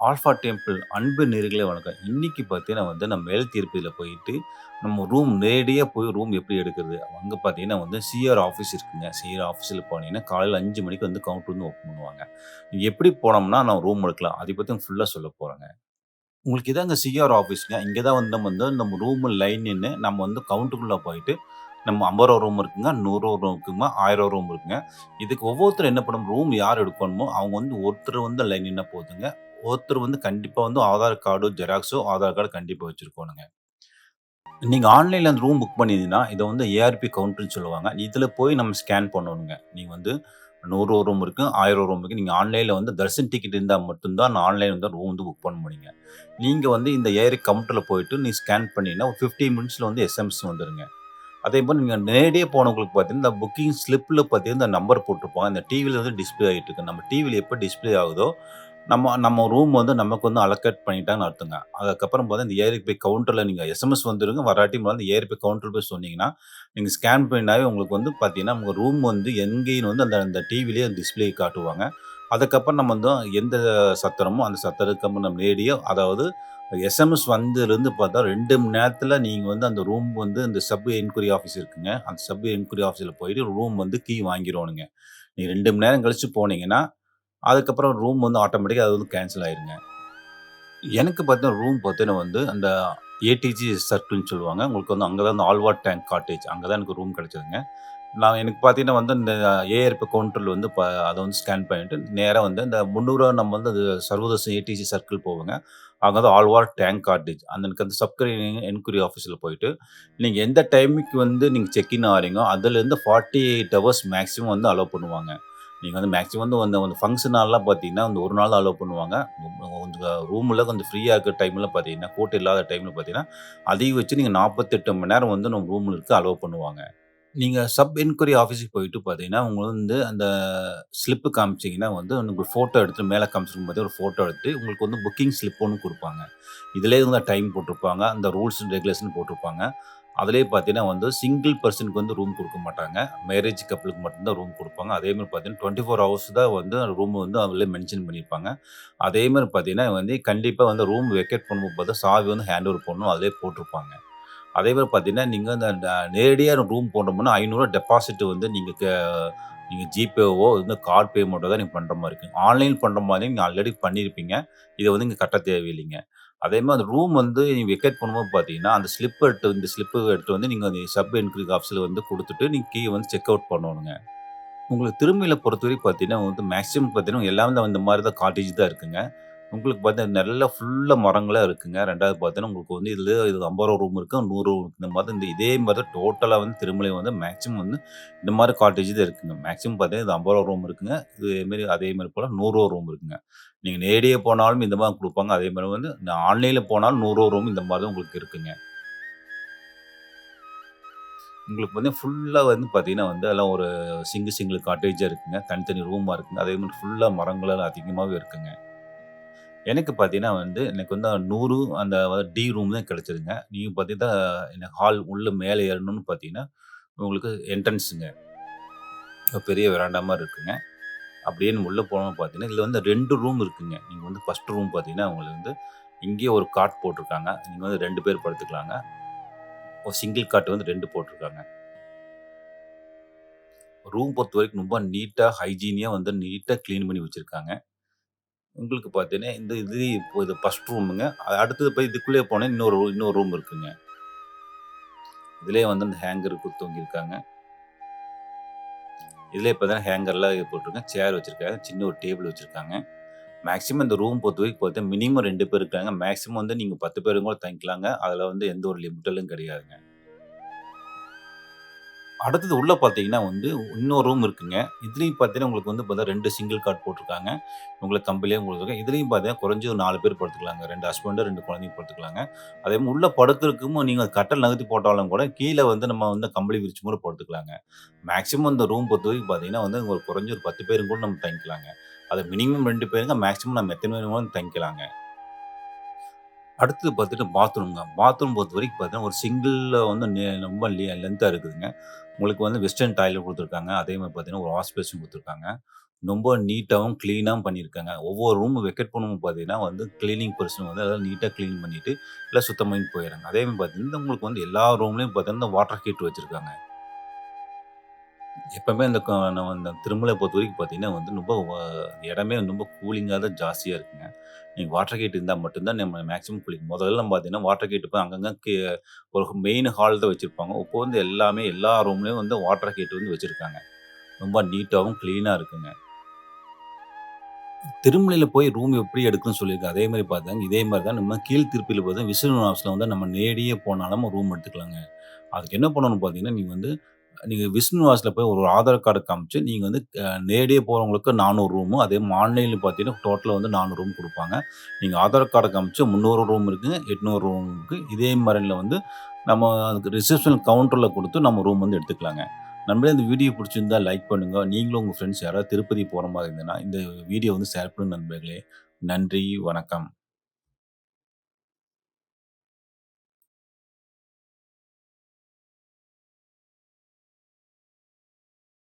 Alpha temple அன்பு நேயர்களே வணக்கம். இன்னைக்கு பார்த்தீங்கன்னா நம்ம மேல் திருப்பதியில போயிட்டு, நம்ம ரூம் நேரடியா போய் ரூம் எப்படி எடுக்கிறது? அங்க பார்த்தீங்கன்னா சிஆர் ஆஃபீஸ் இருக்குங்க. சிஆர் ஆஃபீஸ்ல போனீங்கன்னா, காலையில 5 மணிக்கு கவுண்டர் ஓப்பன் பண்ணுவாங்க. நீங்க எப்படி போனோம்னா, நான் ரூம் எடுக்கலாம். அத பத்தி ஃபுல்லா சொல்லப் போறேங்க. உங்களுக்கு இதாங்க சிஆர் ஆஃபீஸ்ங்க. இங்க தான் நம்ம ரூம் லைன் நின்னு நம்ம கவுண்டருக்குள்ள போயிட்டு, நம்ம ரூ. 50 ரூம் இருக்குங்க, ரூ. 100 ரூம் இருக்குங்க, ரூ. 1000 ரூம் இருக்குங்க. இதுக்கு ஒவ்வொருத்தரும் என்ன பண்ணணும், ரூம் யார் எடுக்கணுமோ, அவங்க ஒருத்தர் லைன் நின்னா போதுங்க. ஒருத்தர் கண்டிப்பா ஆதார் கார்டோ, ஜெராக்ஸோ ஆதார் கார்டு கண்டிப்பா வச்சிருக்கோணுங்க. நீங்க ஆன்லைன்ல அந்த ரூம் புக் பண்ணியிருந்தீங்கன்னா, இத ஏஆர்பி கவுண்டர்ன்னு சொல்லுவாங்க. இதுல போய் நம்ம ஸ்கேன் பண்ணணுங்க. நீங்க 100 ரூம் இருக்கு, 1000 ரூம் இருக்கு. நீங்க ஆன்லைன்ல தர்ஷன் டிக்கெட் இருந்தா மட்டும் தான் ஆன்லைன்ல ரூம் புக் பண்ண முடியுங்க. நீங்க இந்த ஏஆர்பி கவுண்டர்ல போயிட்டு நீங்க ஸ்கேன் பண்ணீங்கன்னா, ஒரு 15 மினிட்ஸ்ல எஸ்எம்எஸ் வந்துருங்க. அதேமாரி நீங்க நேரடியா போனவங்களுக்கு பார்த்தீங்கன்னா, இந்த புக்கிங் ஸ்லிப்ல பார்த்தீங்கன்னா, இந்த நம்பர் போட்டிருப்பாங்க. இந்த டிவில டிஸ்ப்ளே ஆயிட்டு இருக்கு. நம்ம டிவில எப்ப டிஸ்ப்ளே ஆகுதோ, நம்ம நம்ம ரூம் நமக்கு அலோகேட் பண்ணிட்டாங்கன்னு அர்த்தங்க. அதுக்கப்புறம் இந்த ஏஆர்பி கவுண்டர்ல நீங்க எஸ்எம்எஸ் வந்துருங்க. வராட்டி ஏஆர்பி கவுண்டர் போய் சொன்னீங்கன்னா, நீங்க ஸ்கேன் பண்ணாவே உங்களுக்கு பார்த்தீங்கன்னா, உங்க ரூம் எங்கேன்னு அந்த அந்த டிவிலயே டிஸ்ப்ளே காட்டுவாங்க. அதுக்கப்புறம் நம்ம எந்த சத்திரமோ, அந்த சத்திரத்துக்கு நம்ம நேரடியா அதாவது எஸ்எம்எஸ் வந்ததுலருந்து பார்த்தா 2 மணி நேரத்தில நீங்க அந்த ரூம் இந்த சப் என்குயரி ஆஃபீஸ் இருக்குங்க. அந்த சப் என்குயரி ஆஃபீஸ்ல போயிட்டு ரூம் கீ வாங்கிரோணுங்க. நீங்க 2 மணி நேரம் கழிச்சு போனீங்கன்னா, அதுக்கப்புறம் ரூம் ஆட்டோமேட்டிக்கா அது கேன்சல் ஆயிருங்க. எனக்கு பார்த்தீங்கன்னா, ரூம் பார்த்தீங்கன்னா அந்த ஏடிஜி சர்க்கிள்ன்னு சொல்லுவாங்க. உங்களுக்கு அங்க தான் அந்த ஆழ்வார் டேங்க் காட்டேஜ் அங்க தான் எனக்கு ரூம் கிடைச்சதுங்க. எனக்கு பார்த்தீங்கன்னா இந்த ஏஆர்பி கவுண்டர்ல அத ஸ்கேன் பண்ணிட்டு நேரா இந்த 300 நம்ம அது சர்வதர்ஷன் ஏடிஜி சர்க்கிள் போவோங்க. அங்க தான் ஆழ்வார் டேங்க் காட்டேஜ். எனக்கு அந்த சப் என்குயரி ஆஃபீஸ்ல போயிட்டு, நீங்க எந்த டைமுக்கு நீங்க செக் இன் ஆகுறீங்களோ, அதுலேருந்து 48 ஹவர்ஸ் மேக்ஸிமம் அலோவ் பண்ணுவாங்க. நீங்க மேக்ஸிமம் அந்த அந்த ஃபங்ஷன் நாள்லாம் பார்த்தீங்கன்னா, அந்த 1 நாள் அலோவ் பண்ணுவாங்க. கொஞ்சம் ரூம்ல கொஞ்சம் ஃப்ரீயா இருக்கிற டைம்ல பார்த்தீங்கன்னா, கூட்டம் இல்லாத டைம்ல பார்த்தீங்கன்னா, அதிகபட்சம் நீங்க 48 மணி நேரம் நம்ம ரூம்ல இருக்க அலோவ் பண்ணுவாங்க. நீங்க சப் என்குயரி ஆஃபீஸ்க்கு போயிட்டு பார்த்தீங்கன்னா, உங்களுக்கு அந்த ஸ்லிப் காமிச்சீங்கன்னா உங்களுக்கு ஃபோட்டோ எடுத்து மேல காமிச்சிருக்கும் போதே ஒரு ஃபோட்டோ எடுத்து உங்களுக்கு புக்கிங் ஸ்லிப் ஒண்ணு குடுப்பாங்க. இதிலேயே டைம் போட்டிருப்பாங்க. அந்த ரூல்ஸ் அண்ட் ரெகுலேஷன் போட்டிருப்பாங்க. அதிலேயே பார்த்தீங்கன்னா சிங்கிள் பெர்சனுக்கு ரூம் குடுக்க மாட்டாங்க. மேரேஜ் கப்புளுக்கு மட்டும் தான் ரூம் குடுப்பாங்க. அதேமாரி பார்த்தீங்கன்னா 24 ஹவர்ஸ் தான் ரூம் அதிலேயே மென்ஷன் பண்ணியிருப்பாங்க. அதேமாரி பார்த்தீங்கன்னா கண்டிப்பா ரூம் வெக்கேட் பண்ணும்போது பார்த்தா சாவி ஹேண்ட் ஓவர் பண்ணணும். அதிலேயே போட்டிருப்பாங்க. அதேமாரி பார்த்தீங்கன்னா, நீங்க நேரடியா ரூம் போடணும்னா ரூ. 500 டெபாசிட் நீங்க ஜிபேவோ, கார்ட் பேமெண்ட்டோ தான் நீங்க பண்ற மாரி இருக்கும். ஆன்லைன் பண்ற மாரி நீங்க ஆல்ரெடி பண்ணியிருப்பீங்க. இத இங்க கட்ட தேவையில்லைங்க. அதேமாரி அந்த ரூம் நீங்க வெக்கேட் பண்ணும்போது பார்த்தீங்கன்னா, அந்த இந்த ஸ்லிப் எடுத்துட்டு நீங்க அந்த சப் என்குயரி ஆஃபீஸ்ல குடுத்துட்டு, நீங்க கீய செக் அவுட் பண்ணணுங்க. உங்களுக்கு திருமயில பொறுத்தவரைக்கும் பார்த்தீங்கன்னா, மேக்ஸிமம் பார்த்தீங்கன்னா, எல்லாமே இந்த மாரி தான் காட்டேஜ் தான் இருக்குங்க. உங்களுக்கு பார்த்தீங்கன்னா, நல்லா ஃபுல்லா மரங்களா இருக்குங்க. 2வது பார்த்தீங்கன்னா, உங்களுக்கு இது 50 ரூம் இருக்கு, 100 ரூம் இருக்கு. இந்த மாதிரி இதே மாரி தான் டோட்டலா திருமலை மேக்ஸிமம் இந்த மாரி காட்டேஜ் தான் இருக்குங்க. மேக்ஸிமம் பார்த்தீங்கன்னா, இது 50 ரூம் இருக்குங்க. அதே மாரி போல 100 ரூம் இருக்குங்க. நீங்க நேரடியா போனாலும் இந்த மாரி குடுப்பாங்க. அதே மாரி ஆன்லைன்ல போனாலும் 100 ரூம் இந்த மாரி தான் உங்களுக்கு இருக்குங்க. உங்களுக்கு ஃபுல்லா பார்த்தீங்கன்னா அதெல்லாம் ஒரு சிங்கிள் காட்டேஜா இருக்குங்க. தனித்தனி ரூமா இருக்குங்க. அதே மாரி ஃபுல்லா மரங்களெல்லாம் அதிகமாவே இருக்குங்க. எனக்கு பார்த்தீங்கன்னா எனக்கு 100 அந்த டி ரூம் தான் கிடைச்சதுங்க. நீங்க பார்த்தீங்கன்னா, எனக்கு ஹால் உள்ள மேல ஏறணும்னு பார்த்தீங்கன்னா, உங்களுக்கு என்ட்ரன்ஸுங்க. பெரிய வெராண்டா மாரி இருக்குங்க. அப்படியே நம்ம உள்ள போனோம்னு பார்த்தீங்கன்னா, இதுல 2 ரூம் இருக்குங்க. நீங்க ஃபர்ஸ்ட் ரூம் பார்த்தீங்கன்னா, உங்களுக்கு இங்கேயே ஒரு காட் போட்டுருக்காங்க. நீங்க 2 பேர் படுத்துக்கலாங்க. ஒரு சிங்கிள் காட் 2 போட்டுருக்காங்க. ரூம் பொறுத்தவரைக்கும் ரொம்ப நீட்டா, ஹைஜீனியா நீட்டா கிளீன் பண்ணி வச்சிருக்காங்க. உங்களுக்கு பார்த்தீங்கன்னா, இது ஃபர்ஸ்ட் ரூமுங்க. அடுத்தது போய் இதுக்குள்ளேயே போனா இன்னொரு ரூம் இருக்குங்க. இதிலேயே அந்த ஹேங்கர் தொங்கியிருக்காங்க. இதிலேயே பார்த்தீங்கன்னா, ஹேங்கர்லாம் போட்டிருக்காங்க. சேர் வச்சிருக்காங்க. சின்ன ஒரு டேபிள் வச்சிருக்காங்க. மேக்ஸிமம் இந்த ரூம் பொறுத்தவரைக்கும் பார்த்தீங்கன்னா, மினிமம் 2 பேர் இருக்காங்க. மேக்ஸிமம் நீங்க 10 பேரும் கூட தங்கிக்கலாங்க. அதில எந்த ஒரு லிமிட்டலும் கிடையாதுங்க. அடுத்தது உள்ள பார்த்தீங்கன்னா இன்னொரு ரூம் இருக்குங்க. இதுலயும் பார்த்தீங்கன்னா, உங்களுக்கு பார்த்தா 2 சிங்கிள் காட் போட்டுருக்காங்க. உங்களுக்கு கம்பிளியே குடுத்துருக்காங்க. இதுலயும் பார்த்தீங்கன்னா, குறைஞ்சது ஒரு 4 பேர் படுத்துக்கலாங்க. 2 ஹஸ்பண்ட், 2 குழந்தைங்க படுத்துக்கலாங்க. அதேமாரி உள்ள படுக்கிறதுக்கும் நீங்க கட்டில் நகர்த்தி போட்டாலும் கூட, கீழ நம்ம கம்பளி விரிச்சு கூட படுத்துக்கலாங்க. மேக்ஸிமம் இந்த ரூம் பொறுத்தவரைக்கும் பார்த்தீங்கன்னா, ஒரு குறைஞ்சது ஒரு 10 பேரும் கூட நம்ம தங்கிக்கலாங்க. அது மினிமம் 2 பேருங்க. மேக்ஸிமம் நம்ம எத்தன பேர் வேணாலும் தங்கிக்கலாங்க. அடுத்தது பார்த்துட்டு பாத்ரூம்ங்க. பாத்ரூம் பொறுத்தவரைக்கும் பார்த்தீங்கன்னா, ஒரு சிங்கிள்ல வந்து ரொம்ப லென்த்தா இருக்குதுங்க. உங்களுக்கு வந்து வெஸ்டர்ன் டாய்லெட் குடுத்துருக்காங்க. அதே மாரி பார்த்தீங்கன்னா, ஒரு வாஷ் பேசின் குடுத்துருக்காங்க. ரொம்ப நீட்டாவும், கிளீனாவும் பண்ணியிருக்காங்க. ஒவ்வொரு ரூம் வெக்கேட் பண்ணும்போது பார்த்தீங்கன்னா வந்து, கிளீனிங் பெர்சன் வந்து அதெல்லாம் நீட்டா கிளீன் பண்ணிட்டு, எல்லாம் சுத்தம் பண்ணிட்டு போயிர்றாங்க. அதே மாரி பார்த்தீங்கன்னா, உங்களுக்கு வந்து எல்லா ரூம்லயும் பார்த்தீங்கன்னா, வாட்டர் ஹீட்டர் வச்சிருக்காங்க. எப்பவுமே நம்ம இந்த திருமலை பொறுத்தவரைக்கும் பார்த்தீங்கன்னா வந்து, ரொம்ப இடமே ரொம்ப கூலிங்கா தான் ஜாஸ்தியா இருக்குங்க. நீங்க வாட்டர் ஹீட் இருந்தா மட்டும் தான் நம்ம மேக்ஸிமம் கூலிங். முதல்லலாம் பார்த்தீங்கன்னா, வாட்டர் ஹீட் போய் அங்கங்க ஒரு மெயின் ஹால் தான் வச்சிருப்பாங்க. இப்போ வந்து எல்லாமே எல்லா ரூம்லயும் வந்து வாட்டர் ஹீட் வந்து வச்சிருக்காங்க. ரொம்ப நீட்டாவும், கிளீனா இருக்குங்க. திருமலையில போய் ரூம் எப்படி எடுக்கணும்னு சொல்லியிருக்கேன். அதே மாரி பார்த்தாங்க, இதே மாரி தான் நம்ம கீழ் திருப்பில பார்த்தா விஷ்ணுநிவாஸ்ல வந்து நம்ம நேரடியே போனாலும் ரூம் எடுத்துக்கலாங்க. அதுக்கு என்ன பண்ணணும்னு பார்த்தீங்கன்னா, நீங்க விஷ்ணுநிவாஸ்ல போய் ஒரு ஆதார் கார்டு காமிச்சு, நீங்க வந்து நேரடியா போறவங்களுக்கு 400 ரூமு, அதே ஆன்லைன்ல பார்த்தீங்கன்னா, டோட்டலா வந்து 400 ரூம் குடுப்பாங்க. நீங்க ஆதார் கார்ட காமிச்சு 300 ரூம் இருக்குங்க, 800 ரூம் இருக்கு. இதே மாரில வந்து நம்ம அதுக்கு ரிசப்ஷன் கவுண்டர்ல குடுத்து நம்ம ரூம் வந்து எடுத்துக்கலாங்க. நண்பரே இந்த வீடியோ புடிச்சிருந்தா லைக் பண்ணுங்க. நீங்களும் உங்க ஃப்ரெண்ட்ஸ் யாராவது திருப்பதி போற மாரி இருந்ததுன்னா, இந்த வீடியோ வந்து ஷேர் பண்ணுங்க நண்பர்களே. நன்றி, வணக்கம்.